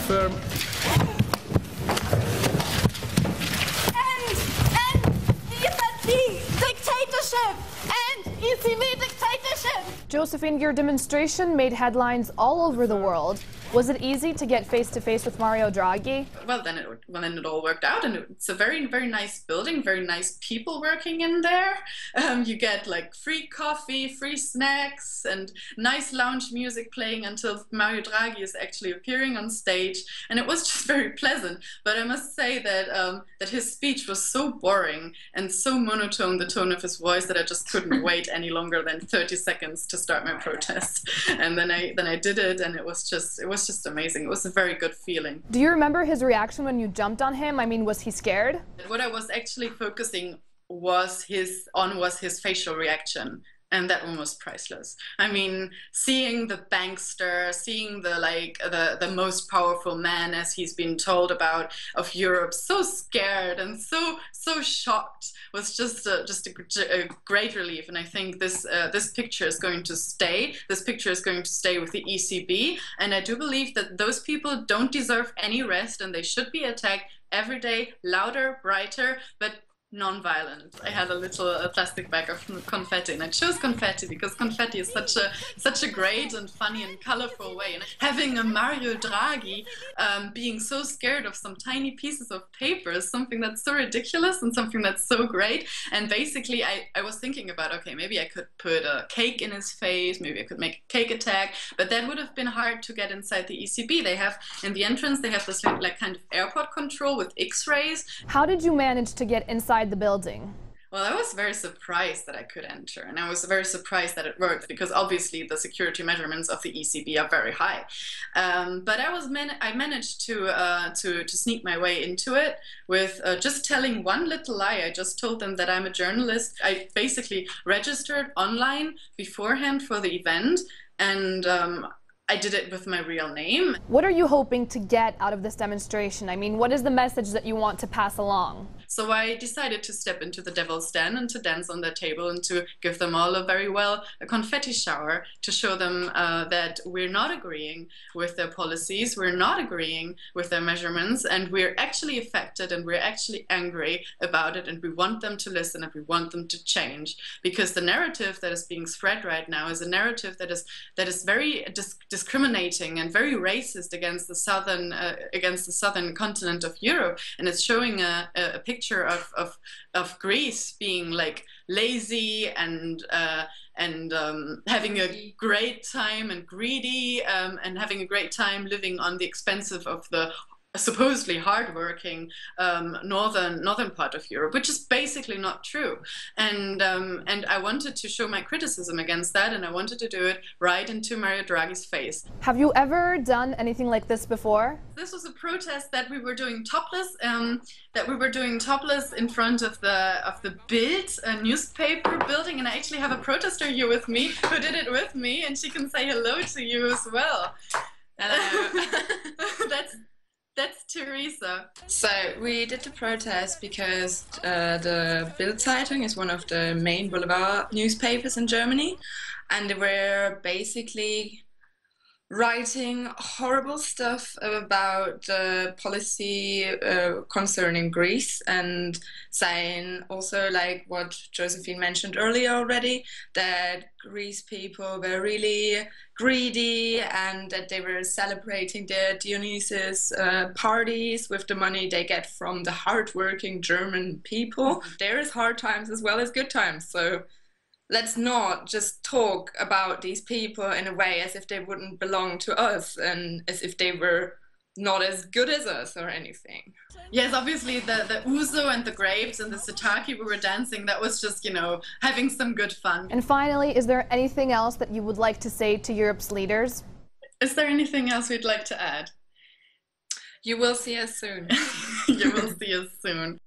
firm. And the dictatorship! And FEMEN dictatorship! Josephine, your demonstration made headlines all over the world. Was it easy to get face-to-face with Mario Draghi? Well, then it all worked out, and it's a very, very nice building, very nice people working in there. You get like free coffee, free snacks, and nice lounge music playing until Mario Draghi is actually appearing on stage, and it was just very pleasant. But I must say that that his speech was so boring and so monotone, the tone of his voice, that I just couldn't wait any longer than 30 seconds to start my protest. And then I did it, and it was just amazing. It was a very good feeling. Do you remember his reaction when you jumped on him? I mean, was he scared? What I was actually focusing was his facial reaction. And that one was priceless. I mean, seeing the bankster, seeing the most powerful man, as he's been told about, of Europe, so scared and so shocked, was just a great relief. And I think this picture is going to stay. This picture is going to stay with the ECB. And I do believe that those people don't deserve any rest, and they should be attacked every day, louder, brighter, but non-violent. I had a little plastic bag of confetti, and I chose confetti because confetti is such a great and funny and colorful way. And having a Mario Draghi being so scared of some tiny pieces of paper is something that's so ridiculous and something that's so great. And basically I was thinking about, okay, maybe I could put a cake in his face, maybe I could make a cake attack, but that would have been hard to get inside the ECB. They have, in the entrance, they have this like kind of airport control with X-rays. How did you manage to get inside the building? Well, I was very surprised that I could enter, and I was very surprised that it worked, because obviously the security measurements of the ECB are very high. But I managed to sneak my way into it with just telling one little lie. I just told them that I'm a journalist. I basically registered online beforehand for the event, and I did it with my real name. What are you hoping to get out of this demonstration? I mean, what is the message that you want to pass along? So I decided to step into the devil's den and to dance on their table and to give them all a confetti shower, to show them that we're not agreeing with their policies, we're not agreeing with their measurements, and we're actually affected and we're actually angry about it, and we want them to listen and we want them to change. Because the narrative that is being spread right now is a narrative that is very discriminating and very racist against the southern continent of Europe, and it's showing a picture of Greece being like lazy and having a great time and greedy, and having a great time living on the expense of the supposedly hardworking northern part of Europe, which is basically not true. And I wanted to show my criticism against that, and I wanted to do it right into Mario Draghi's face. Have you ever done anything like this before? This was a protest that we were doing topless, in front of the Bild, a newspaper building, and I actually have a protester here with me who did it with me, and she can say hello to you as well. Hello. That's Teresa. So we did the protest because the Bild Zeitung is one of the main boulevard newspapers in Germany, and they were basically writing horrible stuff about the policy concerning Greece, and saying also, like what Josephine mentioned earlier already, that Greece people were really greedy and that they were celebrating their Dionysus parties with the money they get from the hardworking German people. There is hard times as well as good times, so let's not just talk about these people in a way as if they wouldn't belong to us and as if they were not as good as us or anything. Yes, obviously the ouzo and the grapes and the sataki we were dancing, that was just, you know, having some good fun. And finally, is there anything else that you would like to say to Europe's leaders? Is there anything else we'd like to add? You will see us soon. You will see us soon.